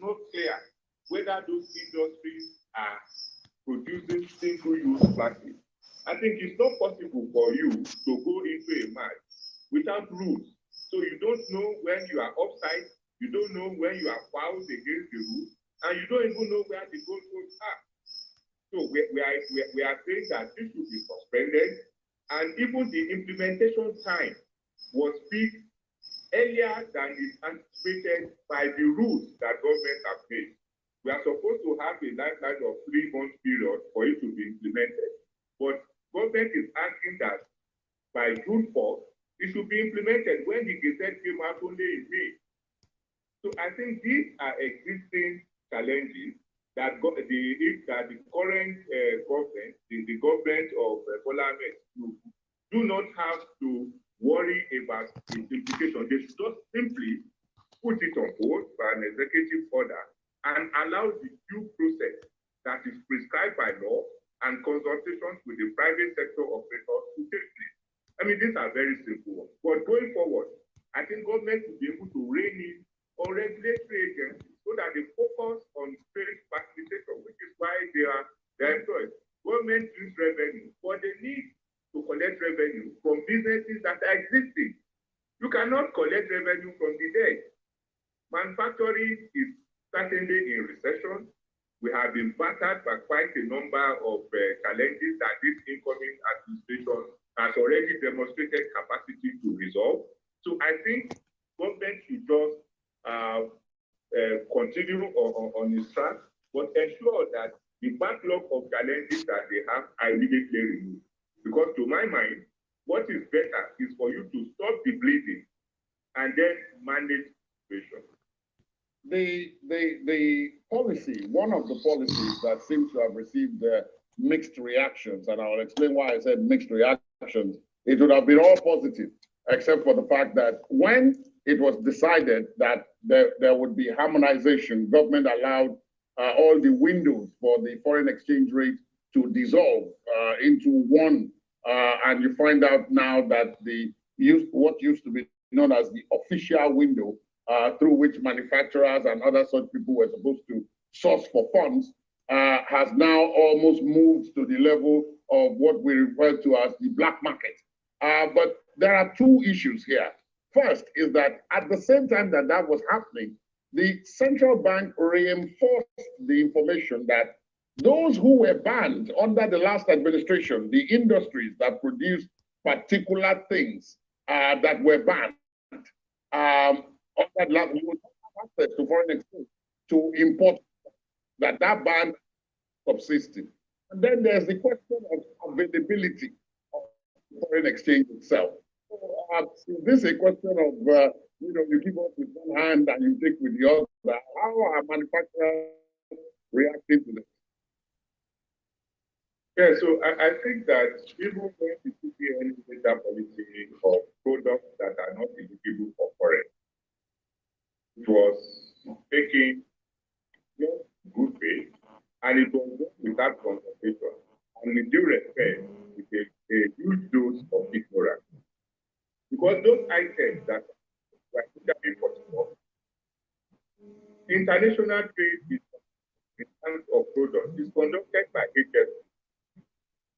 not clear whether those industries are producing single-use plastic. I think it's not possible for you to go into a match without rules. So you don't know when you are offside, you don't know when you are fouled against the rules, and you don't even know where the goalposts are. So we are saying that this should be suspended, and even the implementation time was fixed earlier than is anticipated by the rules that government have made. We are supposed to have a lifeline of 3-month period for it to be implemented. But government is asking that by June 4th, it should be implemented when the Gazette came out only in May. So I think these are existing challenges that the current government, the government of Bola Ahmed Tinubu, do not have to worry about its implication. They should just simply put it on hold by an executive order and allow the due process that is prescribed by law and consultations with the private sector operators to take place. I mean, these are very simple ones. But going forward, I think government will be able to rein in on regulatory agencies so that they focus on trade facilitation, which is why they are employed. Government needs revenue, but they need to collect revenue from businesses that are existing. You cannot collect revenue from the dead. Manufacturing is certainly in recession. We have been battered by quite a number of challenges that this incoming administration has already demonstrated capacity to resolve. So I think government should just continue on its track, but ensure that the backlog of challenges that they have are immediately removed. Because to my mind, what is better is for you to stop the bleeding and then manage the situation. The policy, one of the policies that seems to have received mixed reactions, and I'll explain why I said mixed reactions, it would have been all positive, except for the fact that when it was decided that there would be harmonization, government allowed all the windows for the foreign exchange rate to dissolve into one, and you find out now that what used to be known as the official window through which manufacturers and other such people were supposed to source for funds has now almost moved to the level of what we refer to as the black market. But there are two issues here. First is that at the same time that that was happening, the central bank reinforced the information that those who were banned under the last administration, the industries that produced particular things that were banned, under that, we would have access to foreign exchange to import that ban subsisted. And then there's the question of availability of foreign exchange itself. So, is this a question of, you give up with one hand and you take with the other? How are manufacturers reacting to this? Yeah, so I think that even when the CPN data policy of products that are not eligible for foreign, it was taking good faith, and it was done without consultation, and with due respect, with a huge dose of ignorance. Because those items that were imported, international trade in terms of products is conducted by HS.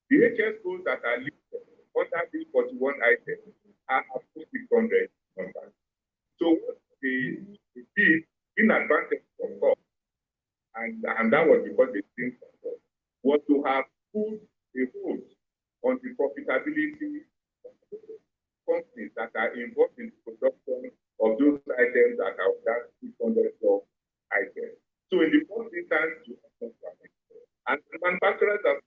The HS codes that are listed under these 41 items are up to 600 numbers. So what they did in advantage of course, and that was because they think was to have put a hold on the profitability of companies that are involved in the production of those items that are that 600 items. So in the first instance, and the manufacturers are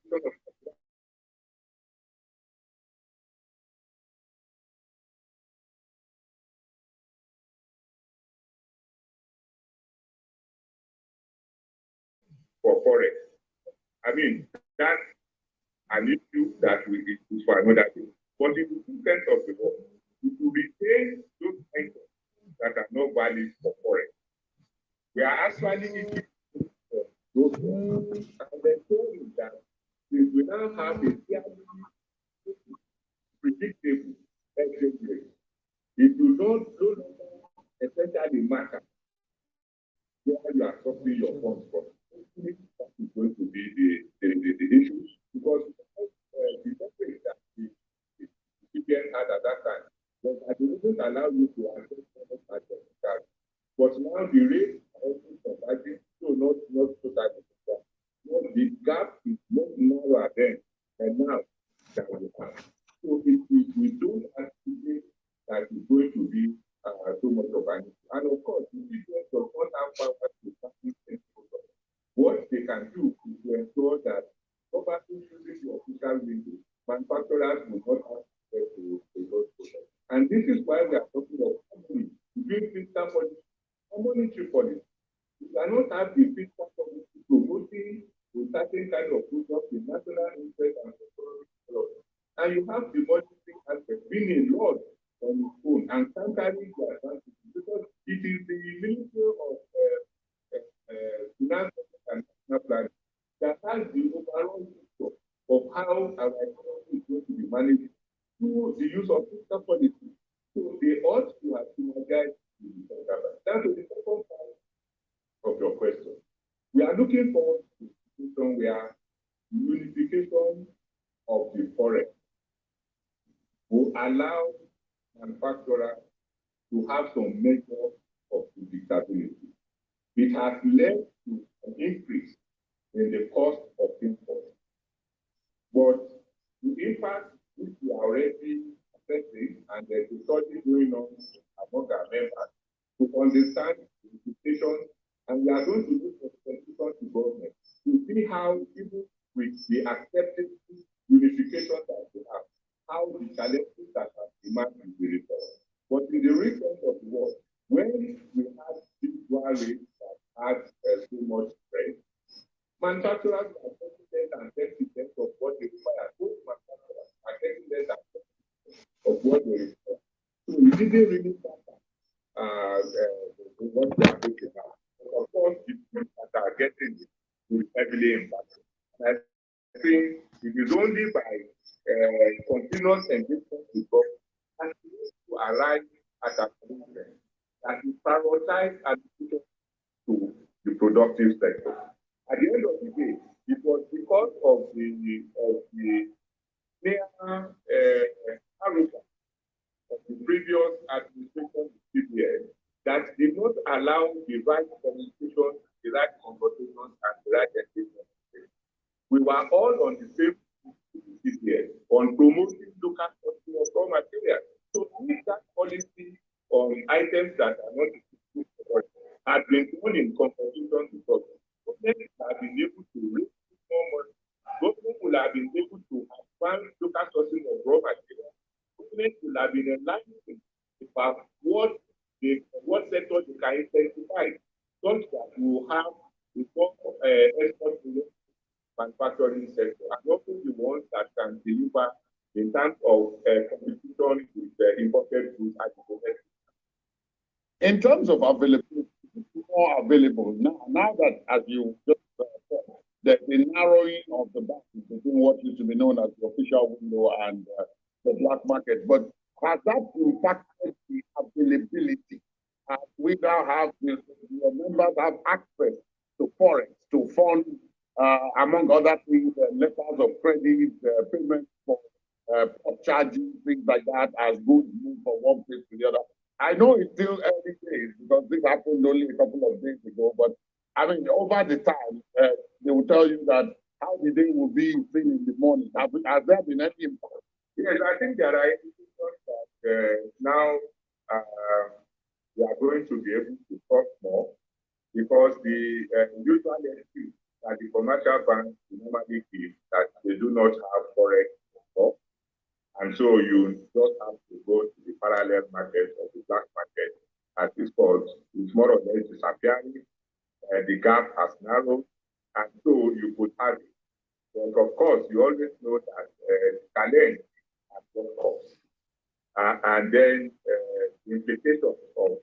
for forex. I mean, that's an issue that is for another day. But in the true sense of the word, we will retain those items that are not valid for forex. We are actually eating those ones. And the thing is that we now have a predictable exchange rate. It will not no longer essentially matter where you are sourcing your funds from. That is going to be the issues because the topic that the CPN had at that time was that they wouldn't allow you to access funds at the card. But now the rates are also surviving, so not totally. Now the gap is much narrower then and now than we have. So if we don't anticipate that it's going to be so much of an issue. And of course, the CPN does not have power to practice what they can do is to ensure that property using the official window, manufacturers will not have access to those products. And this is why we are talking of harmony between fiscal policy and monetary policy. You cannot have the fiscal policy promoting a certain kind of product in national interest and economic development. And you have the monetary aspect being a law on its own and countering the advantage because it is the Ministry of Finance and National Planning that has the overall picture of how our economy is going to be managed through the use of fiscal policy. So they ought to have synergized with the central bank. That's the second part of your question. We are looking forward to a situation where unification of the forex will allow manufacturers to have some measure of predictability. It has led to an increase in the cost of import. But the impact which we are already assessing, and there's a study going on among our members to understand the implications, and we are going to do presentation to government to see how even with the accepted unification that we have, how the challenges that have demand will be resolved. But in the recent of the world, when we have this dual rate that has so much strength, manufacturers are getting less than 10% of what they require. Both manufacturers are getting less than 10% of what they require. So we didn't really matter what they are looking at. But of course, the people that are getting it will be heavily impacted. And I think it is only by continuous engagement with government and to arrive at a solution that we prioritize allocation to the productive sector. At the end of the day, it was because of the near arrogance of the previous administration, CBN, that did not allow the right communication, the right conversations, and the right engagement. We were all on the same CBN on promoting local sourcing of raw materials. So if that policy on items that are not had been done in consultation with government, government have been able to raise more money. Government will have been able to advance local sourcing of raw materials. Government will have been enlightening about what sector they can intensify, such that we will have a more export manufacturing sector and also the ones that can deliver in terms of competition with imported goods at the domestic. In terms of availability, more available now that, as you just said, there's a narrowing of the boundaries between what used to be known as the official window and the black market. But has that impacted the availability? We now have your members have access to forex, to funds, among other things, letters of credit, payments for charges, things like that, as goods move from one place to the other. I know it's still early days because this happened only a couple of days ago, but I mean, over the time, they will tell you that how the day will be seen in the morning. Has there been any impact? Yes, I think there are indications that now we are going to be able to talk more because the usual excuse that the commercial banks normally give that they do not have forex stock. And so you just have to go to the parallel market or the black market, as it's called. It's more or less disappearing. The gap has narrowed, and so you could have it. But of course, you always know that challenge at what cost. And then the implications of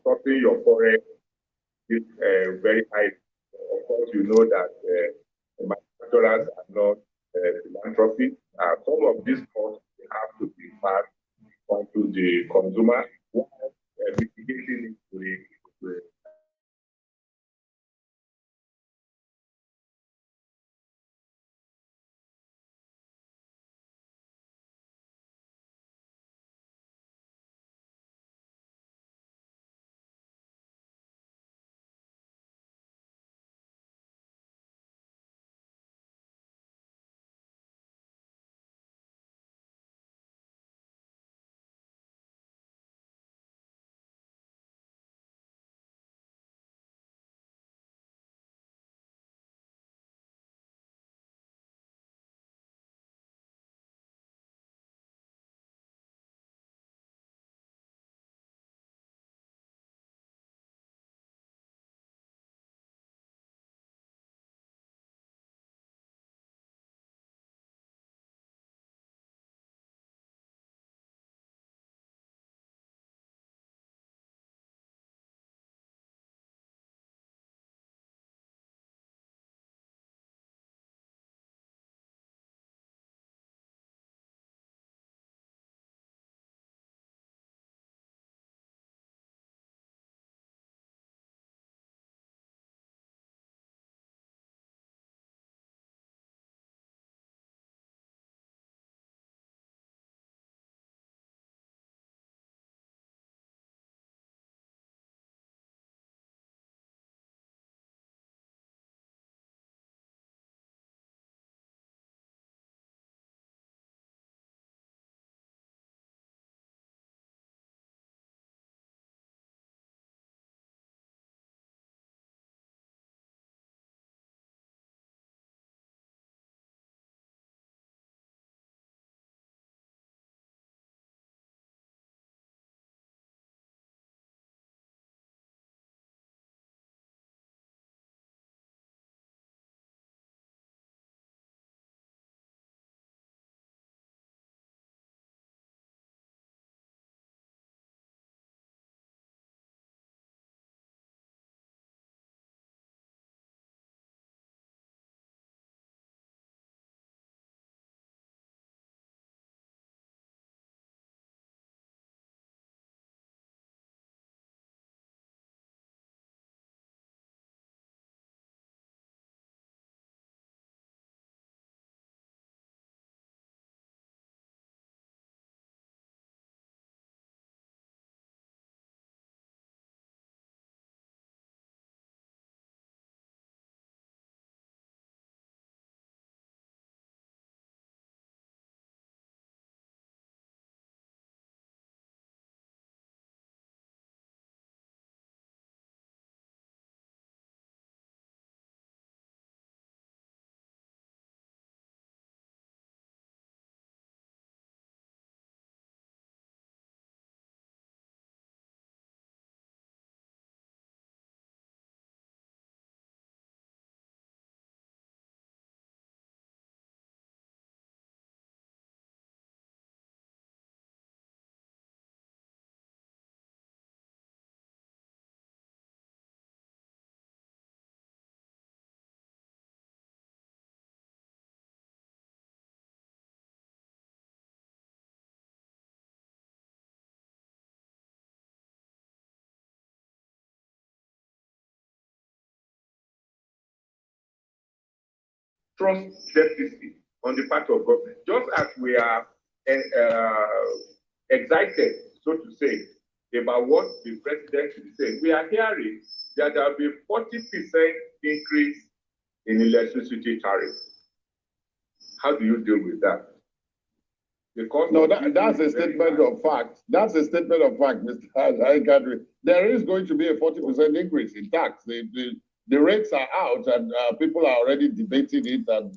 stopping your forex is very high. Of course, you know that manufacturers are not philanthropy. Some of these costs have to be passed on to the consumer while mitigating it to trust deficit on the part of government. Just as we are excited, so to say, about what the president is saying, we are hearing that there will be 40% increase in electricity tariff. How do you deal with that? Because no, that's a statement of fact. That's a statement of fact, Mr. Kadri. There is going to be a 40% increase in tax. The rates are out, and people are already debating it, and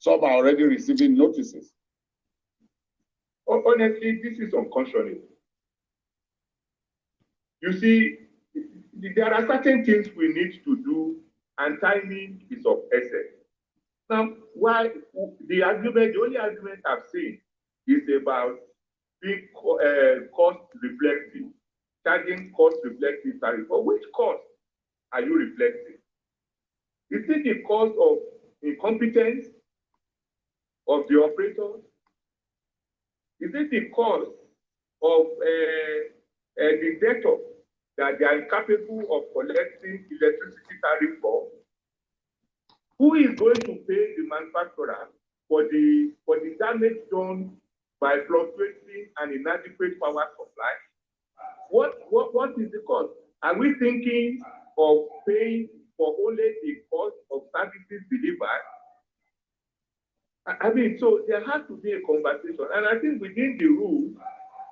some are already receiving notices. Honestly, this is unconscionable. You see, there are certain things we need to do, and timing is of essence. Now, why the only argument I've seen is about being cost reflective, charging cost reflective tariff. But which cost are you reflecting? Is it the cost of incompetence of the operator? Is it the cost of the debtor that they are incapable of collecting electricity tariff for? Who is going to pay the manufacturer for the damage done by fluctuating and inadequate power supply? What is the cost? Are we thinking of paying for only the cost of services delivered? I mean, so there has to be a conversation, and I think within the rules,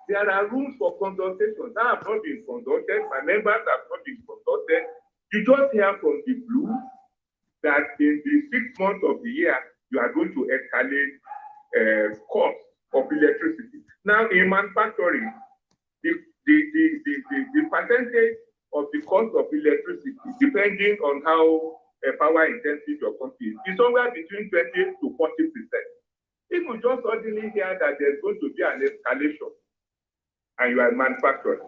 there are rooms for consultation. That have not been consulted. My members have not been consulted. You just hear from the blue that in the 6 months of the year, you are going to escalate cost of electricity. Now, in manufacturing, the percentage of the cost of electricity, depending on how power intensive your company is somewhere between 20 to 40%. If you just suddenly hear that there's going to be an escalation and you are a manufacturer,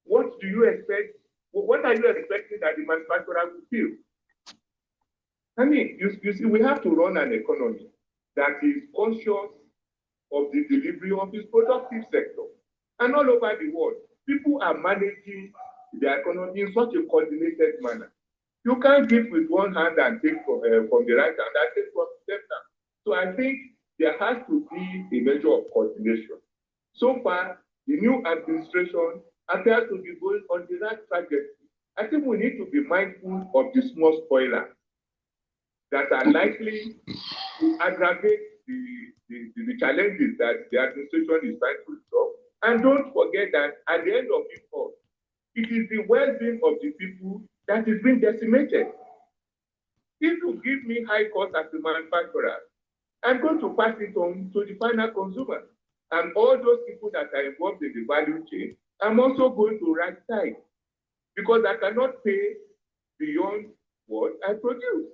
what do you expect? What are you expecting that the manufacturer will feel? I mean, you see, we have to run an economy that is conscious of the delivery of its productive sector. And all over the world, people are managing the economy in such a coordinated manner. You can't give with one hand and take from the right hand and take from the left hand. So I think there has to be a measure of coordination. So far, the new administration appears to be going on the right trajectory. I think we need to be mindful of the small spoilers that are likely to aggravate the challenges that the administration is trying to resolve. And don't forget that at the end of it all, it is the well-being of the people that is being decimated. If you give me high cost as a manufacturer, I'm going to pass it on to the final consumer. And all those people that are involved in the value chain, I'm also going to right side because I cannot pay beyond what I produce.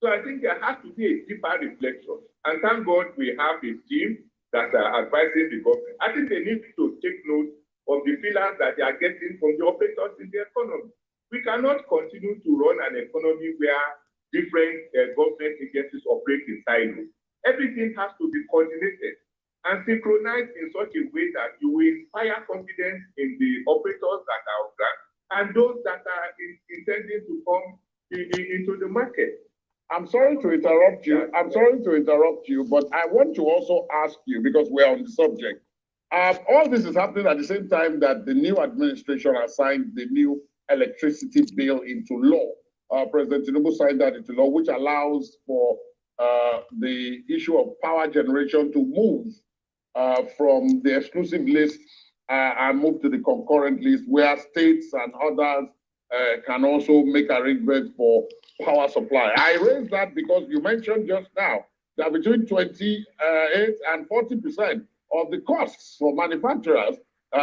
So I think there has to be a deeper reflection. And thank God we have a team that are advising the government. I think they need to take note of the feelings that they are getting from the operators in the economy. We cannot continue to run an economy where different government agencies operate in silos. Everything has to be coordinated and synchronized in such a way that you will inspire confidence in the operators that are on ground and those that are intending to come into the market. I'm sorry to interrupt you. I'm sorry to interrupt you, but I want to also ask you, because we're on the subject. All this is happening at the same time that the new administration has signed the new electricity bill into law. President Tinubu signed that into law, which allows for the issue of power generation to move from the exclusive list and move to the concurrent list, where states and others can also make arrangements for power supply. I raised that because you mentioned just now that between 28 and 40% of the costs for manufacturers,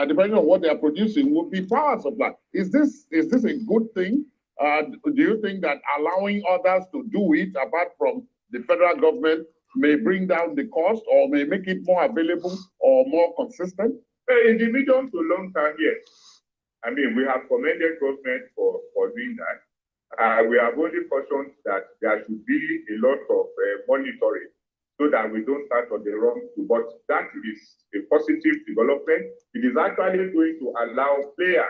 depending on what they are producing, would be power supply. Is this a good thing? Do you think that allowing others to do it, apart from the federal government, may bring down the cost or may make it more available or more consistent? In the medium to long term, yes. I mean, we have commended government for doing that. We have only cautioned that there should be a lot of monitoring so that we don't start on the wrong foot. But that is a positive development. It is actually going to allow players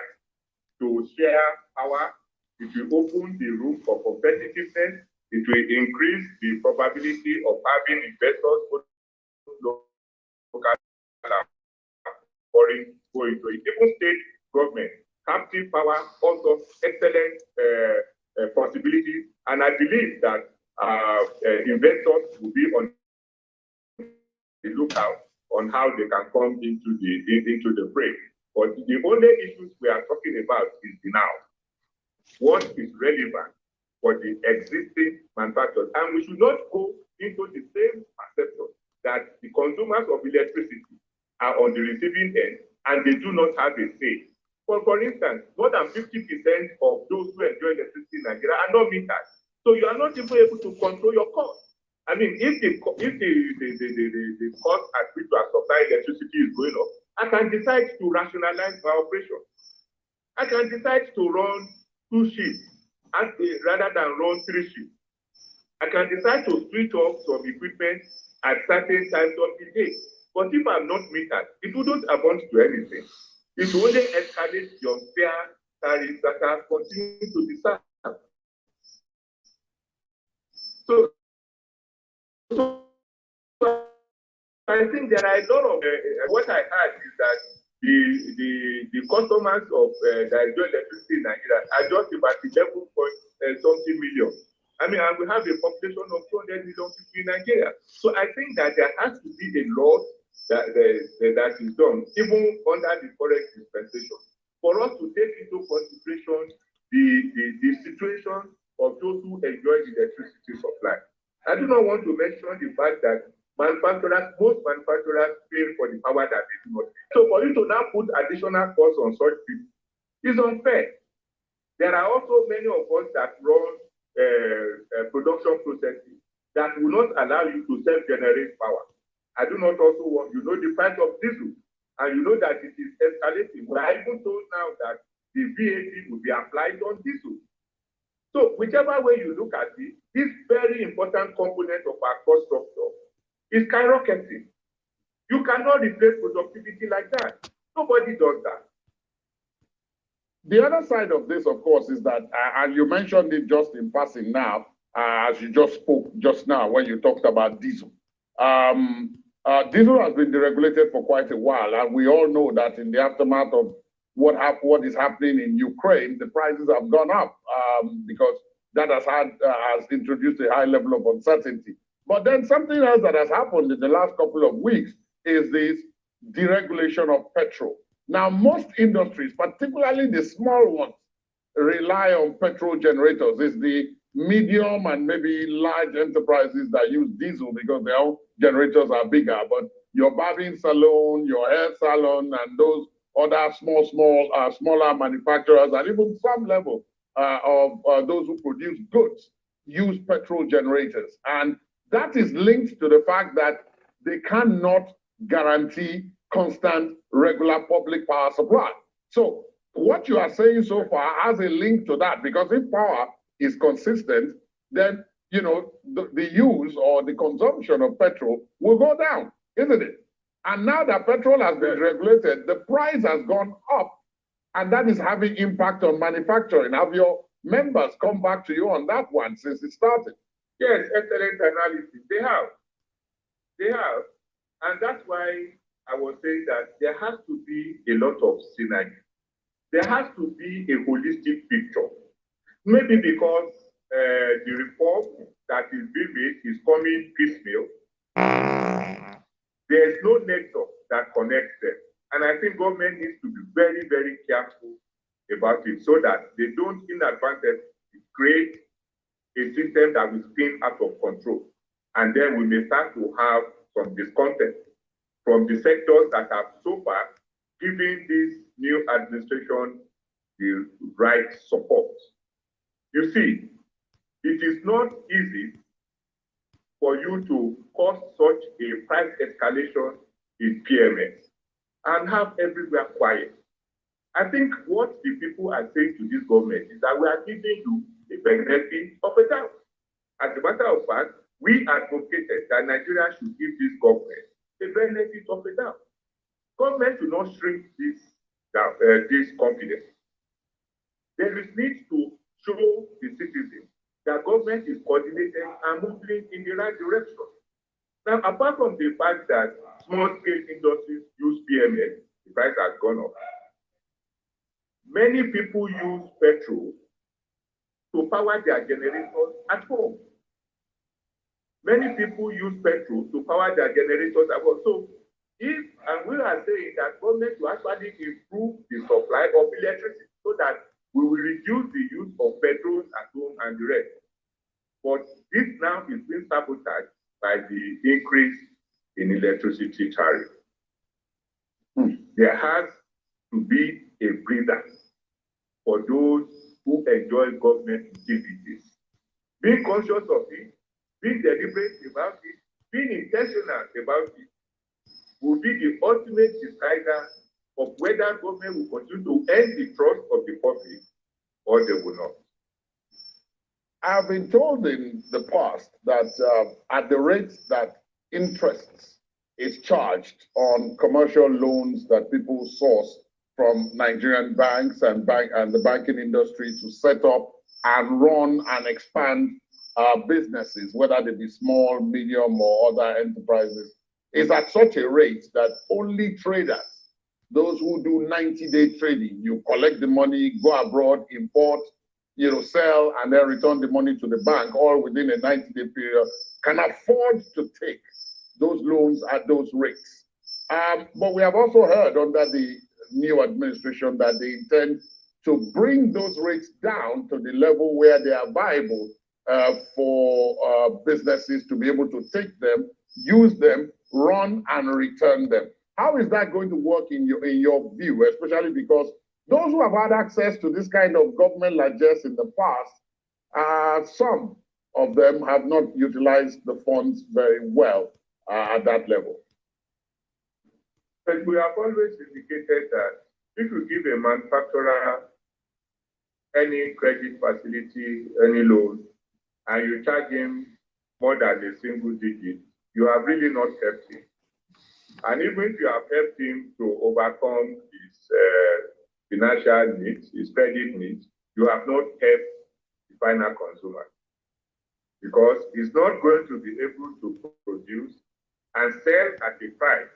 to share power. It will open the room for competitiveness. It will increase the probability of having investors, both local and foreign, go into it. Even state government, captive power, also excellent possibilities. And I believe that investors will be on the lookout on how they can come into the fray. But the only issues we are talking about is the now. What is relevant for the existing manufacturers? And we should not go into the same perception that the consumers of electricity are on the receiving end and they do not have a say. For instance, more than 50% of those who enjoy electricity in Nigeria are not metered. So you are not even able to control your cost. I mean, if the cost at which you are supplying electricity is going up, I can decide to rationalize my operation. I can decide to run 2 shifts rather than run 3 shifts. I can decide to switch off some equipment at certain times of the day. But if I'm not metered, it wouldn't amount to anything. It will only escalate the unfair tariffs that are continuing to be served. So I think there are a lot of what I heard is that the customers of the electricity in Nigeria are just about 11 point something million. I mean, and we have a population of 200 million people in Nigeria. So I think that there has to be a lot that is done, even under the current dispensation, for us to take into consideration the situation of those who enjoy the electricity supply. I do not want to mention the fact that most manufacturers pay for the power that they do not pay. So for you to now put additional costs on such people is unfair. There are also many of us that run production processes that will not allow you to self-generate power. I do not also want, the price of diesel, and you know that it is escalating. We are even told now that the VAT will be applied on diesel. So whichever way you look at it, this very important component of our cost structure is skyrocketing. You cannot replace productivity like that. Nobody does that. The other side of this, of course, is that, and you mentioned it just in passing now, as you just spoke just now when you talked about diesel. Diesel has been deregulated for quite a while, and we all know that in the aftermath of what is happening in Ukraine, the prices have gone up because that has introduced a high level of uncertainty. But then something else that has happened in the last couple of weeks is this deregulation of petrol. Now, most industries, particularly the small ones, rely on petrol generators. It's the medium and maybe large enterprises that use diesel because their own generators are bigger. But your barbing salon, your hair salon, and those other smaller manufacturers, and even some level of those who produce goods, use petrol generators. And that is linked to the fact that they cannot guarantee constant, regular public power supply. So what you are saying so far has a link to that, because if power is consistent, then the use or the consumption of petrol will go down, isn't it? And now that petrol has been regulated, the price has gone up, and that is having impact on manufacturing. Have your members come back to you on that one since it started? Yes, excellent analysis. They have. And that's why I was saying that there has to be a lot of synergy. There has to be a holistic picture. Maybe because the reform that is being made is coming piecemeal. There is no network that connects them. And I think government needs to be very, very careful about it so that they don't inadvertently create a system that will spin out of control. And then we may start to have some discontent from the sectors that have so far given this new administration the right support. You see, it is not easy for you to cause such a price escalation in PMS and have everywhere quiet. I think what the people are saying to this government is that we are giving you the benefit of a doubt. As a matter of fact, we advocated that Nigeria should give this government the benefit of a doubt. Government should not shrink this confidence. There is need to show the citizens the government is coordinated and moving in the right direction. Now, apart from the fact that small-scale industries use PMS, the price has gone up. Many people use petrol to power their generators at home. Many people use petrol to power their generators at home. So, if, and we are saying that government will actually improve the supply of electricity so that we will reduce the use of petrol at home and the rest. But this now is being sabotaged by the increase in electricity tariff. There has to be a breather for those who enjoy government utilities. Being conscious of it, being deliberate about it, being intentional about it, will be the ultimate decider of whether government will continue to earn the trust of the public or they will not. I've been told in the past that at the rate that interest is charged on commercial loans that people source from Nigerian banks and the banking industry to set up and run and expand businesses, whether they be small, medium, or other enterprises, is at such a rate that only traders, those who do 90-day trading, you collect the money, go abroad, import, sell, and then return the money to the bank, all within a 90-day period, can afford to take those loans at those rates. But we have also heard under the new administration that they intend to bring those rates down to the level where they are viable for businesses to be able to take them, use them, run and return them. How is that going to work in your view, especially because those who have had access to this kind of government largesse in the past, some of them have not utilized the funds very well at that level? But we have always indicated that if you give a manufacturer any credit facility, any loan, and you charge him more than a single digit, you have really not helped him. And even if you have helped him to overcome his financial needs, his credit needs, you have not helped the final consumer. Because he's not going to be able to produce and sell at a price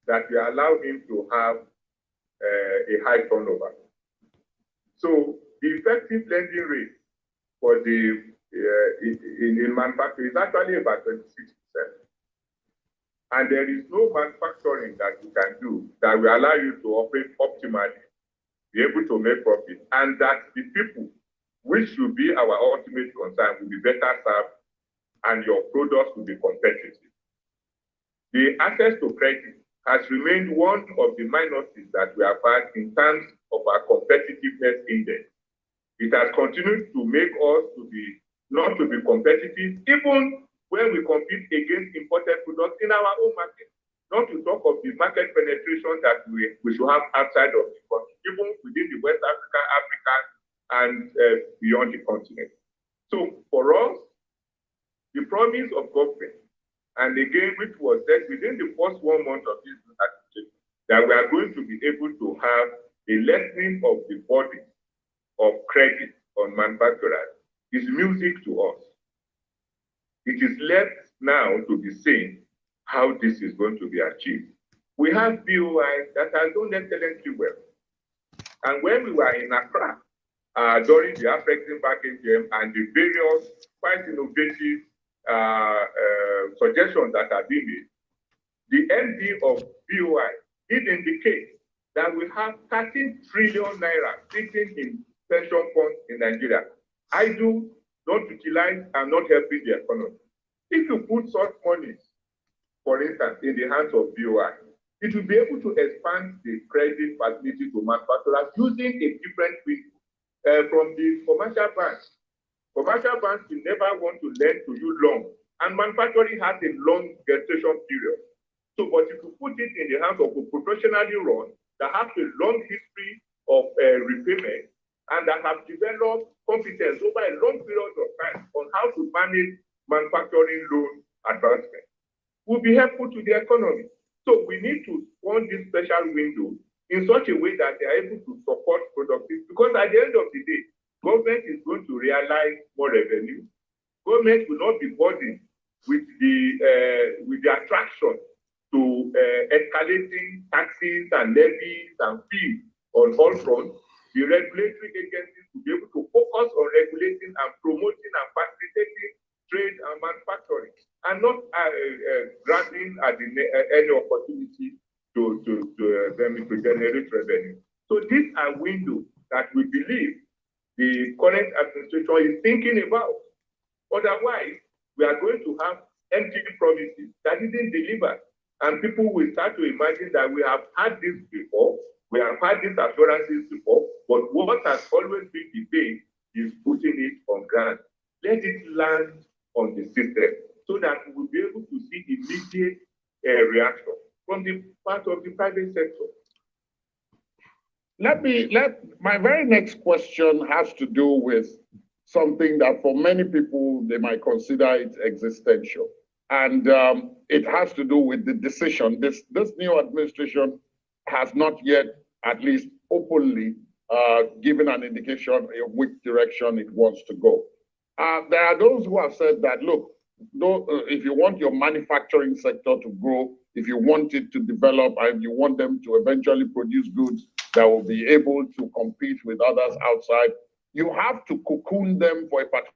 that will allow him to have a high turnover. So the effective lending rate for the in manufacturing is actually about 26%. And there is no manufacturing that you can do that will allow you to operate optimally, be able to make profit, and that the people, which should be our ultimate concern, will be better served and your products will be competitive. The access to credit has remained one of the minorities that we have had in terms of our competitiveness index. It has continued to make us not to be competitive, even when we compete against imported products in our own market. Not to talk of the market penetration that we should have outside of the country, even within the West Africa, and beyond the continent. So for us, the promise of government, and again, which was said within the first 1 month of this administration, that we are going to be able to have a lessening of the burden of credit on manufacturers, is music to us. It is left now to be seen how this is going to be achieved. We have BOI that has done excellently well. And when we were in Accra, during the African Banking Game and the various quite innovative suggestions that have been made, the MD of BOI did indicate that we have 13 trillion naira sitting in pension funds in Nigeria. I do not utilize and not helping the economy. If you put such monies, for instance, in the hands of BOI, it will be able to expand the credit facility to manufacturers using a different window from the commercial banks. Commercial banks will never want to lend to you long, and manufacturing has a long gestation period. So, but if you put it in the hands of a professionally run that has a long history of repayment and that have developed competence over a long period of time on how to manage manufacturing loan advancement, will be helpful to the economy. So we need to run this special window in such a way that they are able to support productivity, because at the end of the day, government is going to realize more revenue, Government will not be burdened with the attraction to escalating taxes and levies and fees on all fronts. The regulatory agencies will be able to focus on regulating and promoting and facilitating trade and manufacturing, and not grabbing at any opportunity to generate revenue. So these are windows that we believe the current administration is thinking about. Otherwise, we are going to have empty promises that didn't deliver. And people will start to imagine that we have had this before, we have had these assurances before, but what has always been the base is putting it on ground. Let it land on the system so that we will be able to see immediate reaction from the part of the private sector. My very next question has to do with something that for many people, they might consider it existential. And it has to do with the decision. This new administration has not yet, at least openly, given an indication of which direction it wants to go. There are those who have said that, look, if you want your manufacturing sector to grow, if you want it to develop, and you want them to eventually produce goods that will be able to compete with others outside, you have to cocoon them for a particular